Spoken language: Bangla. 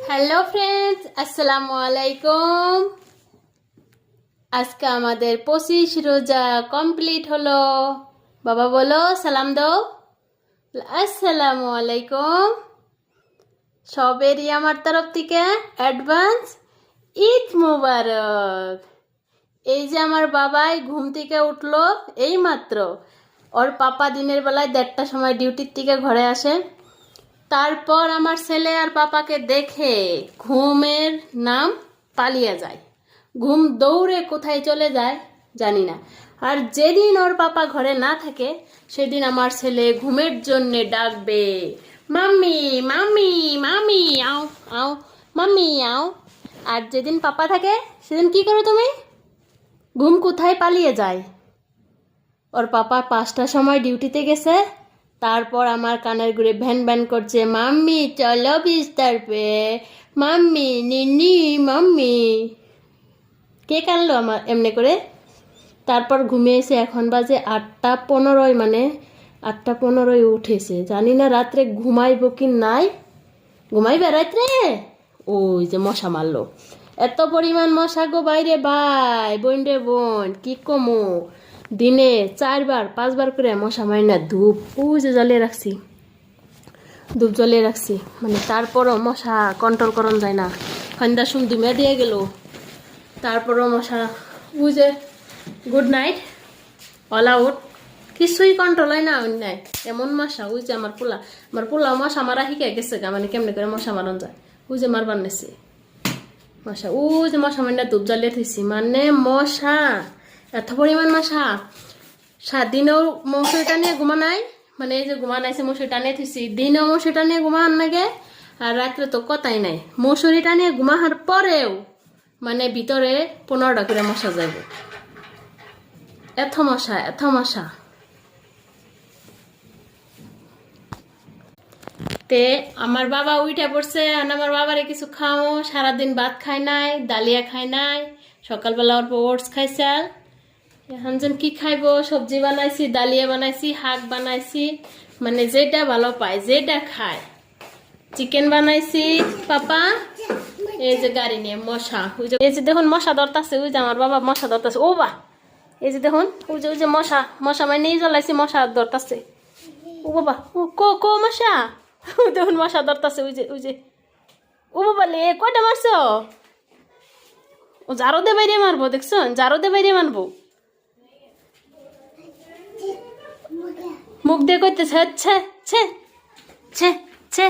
হ্যালো ফ্রেন্ডস, আসসালামু আলাইকুম। আজকে আমাদের 25 রোজা কমপ্লিট হলো। বাবা বলো, সালাম দাও। আসসালামু আলাইকুম। সবেরই আমার তরফ থেকে অ্যাডভান্স ঈদ মুবারক। এই যে আমার বাবাই ঘুম থেকে উঠলো এই মাত্র। ওর পাপা দিনের বেলায় 1:30টার সময় ডিউটির থেকে ঘরে আসে। তারপর আমার ছেলে আর পাপাকে দেখে ঘুমের নাম পালিয়ে যায়। ঘুম দৌড়ে কোথায় চলে যায় জানি না। আর যেদিন ওর পাপা ঘরে না থাকে সেদিন আমার ছেলে ঘুমের জন্যে ডাকবে, মাম্মি মাম্মি মাম্মি আও আও, মাম্মি আও। আর যেদিন পাপা থাকে সেদিন কি করো তুমি? ঘুম কোথায় পালিয়ে যায়। ওর পাপা 5টার সময় ডিউটিতে গেছে। তারপর আমার কানের ঘুরে ভ্যান ভ্যান করছে, মাম্মি চলো বিস্তার পে, মাম্মি নিনি মাম্মি। কে কানলো আমার এমনি করে? তারপর ঘুমিয়েছে। এখন বাজে 8:15, মানে 8:15 উঠেছে। জানি না রাত্রে ঘুমাইব কি নাই। ঘুমাইবে রাত্রে? ওই যে মশা মারলো। এত পরিমাণ মশা গো বাইরে, ভাই বোন রে বোন, কি কমো। দিনে 4বার 5বার করে মশা মারি না। ধূপ ওই যে জ্বালিয়ে রাখছি, ধূপ জ্বালিয়ে রাখছি, মানে তারপরও মশা কন্ট্রোল করন যায় না। সন্ধ্যার সময় ধুমে দিয়ে গেল, তারপরও মশা। ওই যে গুড নাইট, অল আউট, কিছুই কন্ট্রোল হয় না অন্যায়, এমন মশা। ওই যে আমার পোলা মশা মারা শিখে গেছে গা, মানে কেমনে করে মশা মারন যায়। ওই যে মারবার নেছে মশা। ওই যে মশা মারিনা ধূপ জ্বালিয়ে থইছি, মানে মশা এত পরিমাণ মশা। 7 দিনেও মশারিটা নিয়ে ঘুমা নাই, মানে এই যে ঘুমা নাইছে মশারিটা নিয়ে থইছি, দিনেও মশারিটা নিয়ে ঘুমান নাগে। আর রাত্রে তো কথাই নাই, মশারিটা নিয়ে ঘুমাহার পরেও মানে ভিতরে 15টা করে মশা যাইব। এত মশা এত মশা। তে আমার বাবা উইঠা পড়ছে। আর আমার বাবারে কিছু খাও, সারাদিন ভাত খায় নাই, ডালিয়া খায় নাই, সকালবেলা অল্প ওটস খাইছে। এখন যেন কি খাইব, সবজি বানাইছি, ডালিয়া বানাইছি, শাক বানাইছি, মানে যেটা ভালো পায় যেটা খায়। চিকেন বানাইছি পাপা। এই যে গাড়ি নিয়ে মশা, ওই যে এই যে দেখুন মশা ধরতাছে। ওই যে আমার বাবা মশা ধরতাছে। ও বা, এই যে দেখুন ওই যে মশা মশা মানে নিয়ে জ্বলাইছি, মশা ধরতাছে। ও বাবা, ও কো মশা। ওই দেখুন মশা ধরতাছে। ওই যে ও বাবা লে, কয়টা মারছো? ও জারো দে বাইরে মারবো, দেখছো জারো দে বাইরে মারবো। মুখ দিয়ে কইতেছে ছে ছে ছে ছে।